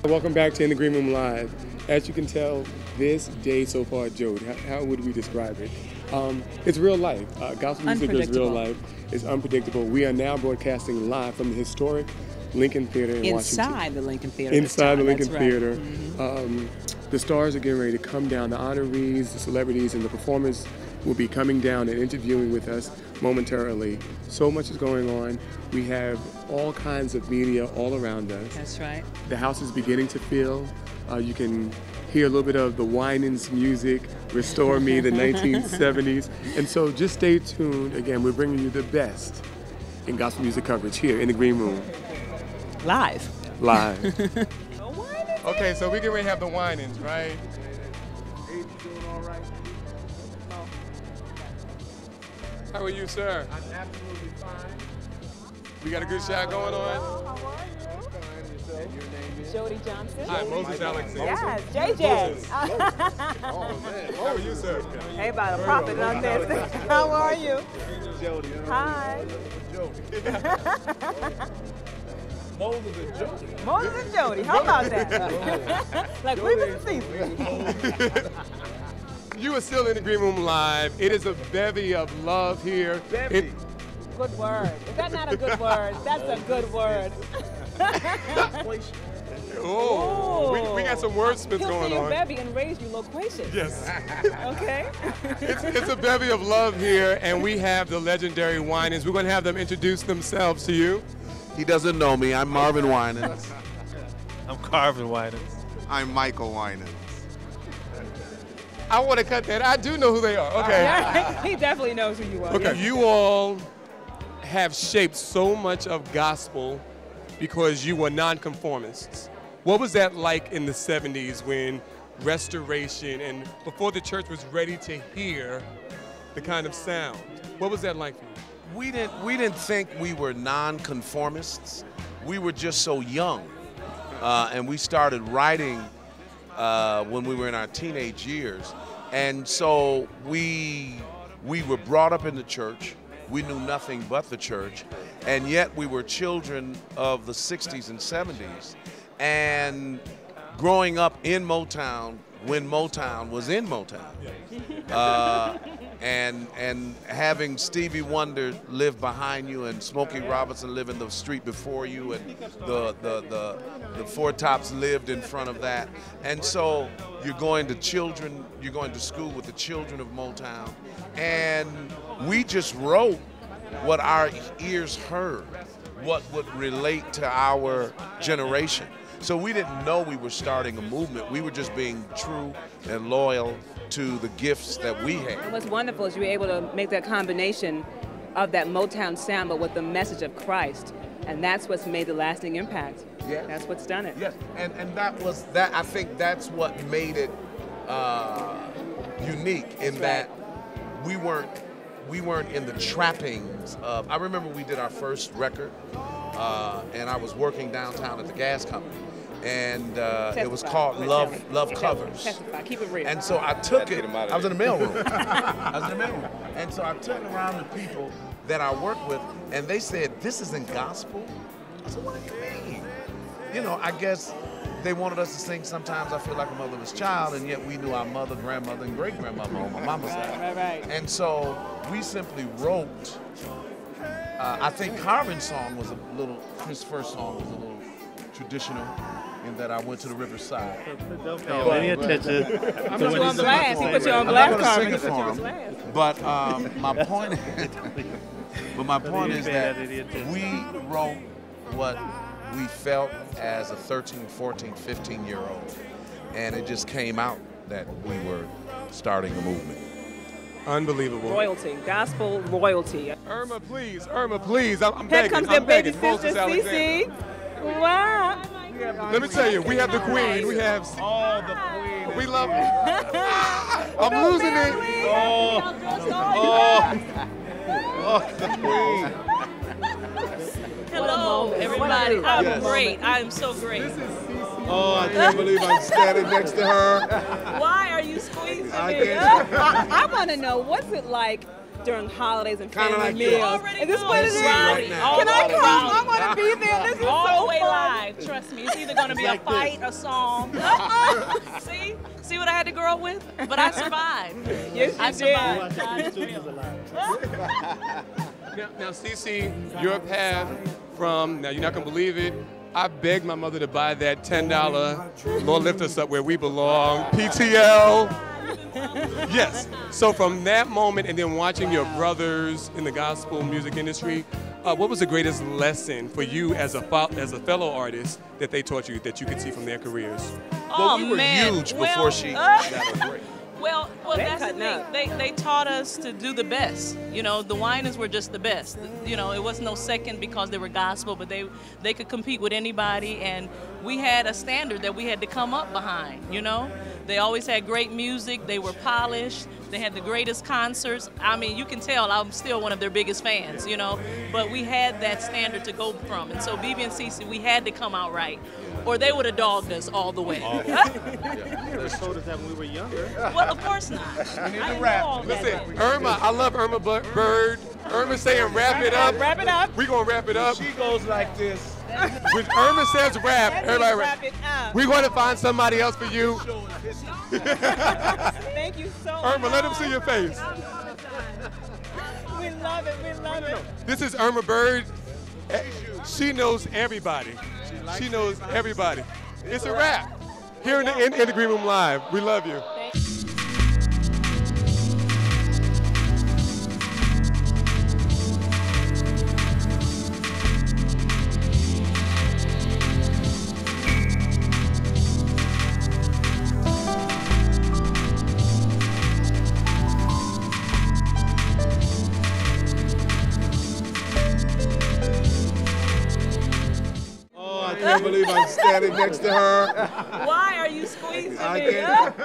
Welcome back to In the Green Room Live. As you can tell, this day so far, Jodie, how would we describe it? It's real life. Gospel music is real life. It's unpredictable. We are now broadcasting live from the historic Lincoln Theater in Washington. Inside the Lincoln Theater. Inside the Lincoln That's Theater. Right. Mm-hmm. The stars are getting ready to come down. The honorees, the celebrities, and the performers will be coming down and interviewing with us momentarily. So much is going on. We have all kinds of media all around us. That's right. The house is beginning to fill. You can hear a little bit of the Winans music, Restore Me, the 1970s. And so just stay tuned. Again, we're bringing you the best in gospel music coverage here in the Green Room. Live. Okay, so we can have the Winans, right? How are you, sir? I'm absolutely fine. We got a good shot going on? How are you? And your name is? Jodie Johnson. Hi, Moses Alexander. Yes, JJ. Oh, man. How are you, sir? Hey, about a prophet on this. How are you? Jodie. Hi. Jodie. Moses and Jodie. Moses and Jodie. How about that? Like we was season. You are still in the Green Room Live. It is a bevy of love here. Bevy. Good word. Is that not a good word? That's a good word. We got some wordsmiths He'll going see you on. bevy and raise you loquacious. Yes. Okay. It's a bevy of love here, and we have the legendary Winans. We're going to have them introduce themselves to you. He doesn't know me. I'm Marvin Winans. I'm Carvin Winans. I'm Michael Winans. I want to cut that. I do know who they are. Okay. Yeah, he definitely knows who you are. Okay. You all have shaped so much of gospel because you were nonconformists. What was that like in the 70s when restoration and before the church was ready to hear the kind of sound? What was that like for you? We didn't think we were nonconformists. We were just so young, and we started writing when we were in our teenage years, and so we were brought up in the church. We knew nothing but the church, and yet we were children of the 60s and 70s, and growing up in Motown when Motown was in Motown. And having Stevie Wonder live behind you and Smokey Robinson live in the street before you, and the Four Tops lived in front of that. And so you're going to school with the children of Motown, and we just wrote what our ears heard, what would relate to our generation. So we didn't know we were starting a movement. We were just being true and loyal to the gifts that we had. And what's wonderful is you were able to make that combination of that Motown sound, but with the message of Christ. And that's what's made the lasting impact. Yes. That's what's done it. Yes, and I think that's what made it unique in that we weren't in the trappings of, I remember we did our first record, and I was working downtown at the gas company. And it was called Love Covers. Testify. Keep it real. And so I took it. I was in the mailroom. And so I took it around to people that I worked with, and they said, "This isn't gospel." I said, "What do you mean?" You know, I guess they wanted us to sing "Sometimes I Feel Like a Motherless Child," and yet we knew our mother, grandmother, and great-grandmother on my mama's side. Right. And so we simply wrote. I think Carvin's song was his first song was a little traditional, in that I went to the riverside. Don't pay any attention. I'm put you on blast. He put you on blast, Carvin. He put you on blast. But my point is that we wrote what we felt as a 13, 14, 15-year-old, and it just came out that we were starting a movement. Unbelievable. Royalty, gospel royalty. Irma, please. I'm Here begging. comes I'm their baby begging. sister, Moses Alexander. Cece. Wow. Let me tell you, we have the Queen. We have all the Queen. We love her. I'm losing it. The Queen. Hello, everybody. I'm great. I'm so great. Oh, I can't believe I'm standing next to her. Why are you squeezing me? I want to know, what's it like during holidays and Kinda family like this. meals. Is this what it is? right now. Can I come? I want to be there. This is All so the way fun. live. Trust me, it's either going to be a fight, a song. See what I had to grow up with? But I survived. Yes, I you did. survived. God is real. Now, Cece, your path from, now you're not going to believe it, I begged my mother to buy that $10 Lord Lift Us Up Where We Belong, PTL. Yes. So from that moment and then watching your brothers in the gospel music industry, what was the greatest lesson for you as a fellow artist that they taught you that you could see from their careers? Well, we were man. huge Well, before she got her break. Well, that's the cutting thing. up. They taught us to do the best. You know, the Winans were just the best. You know, it was no second because they were gospel, but they could compete with anybody, and we had a standard that we had to come up behind. You know, they always had great music. They were polished. They had the greatest concerts. I mean, you can tell I'm still one of their biggest fans. You know, but we had that standard to go from, and so BB and CC, we had to come out right, or they would have dogged us all the way. They told us that when we were younger. Well, of course not. We need I to know rap. all that. Listen, Irma, I love Irma Bird. Irma saying wrap it up. Wrap it up. We're going to wrap it up. She goes like this. When Irma says rap, everybody Wrap it up. We're going to find somebody else for you. Thank you so much. Irma, let them see your face. We love it. We love it. This is Irma Bird. She knows everybody. She knows everybody. It's a wrap. Here in the Green Room Live. We love you. I can't believe I'm standing next to her. Why are you squeezing I me? can't.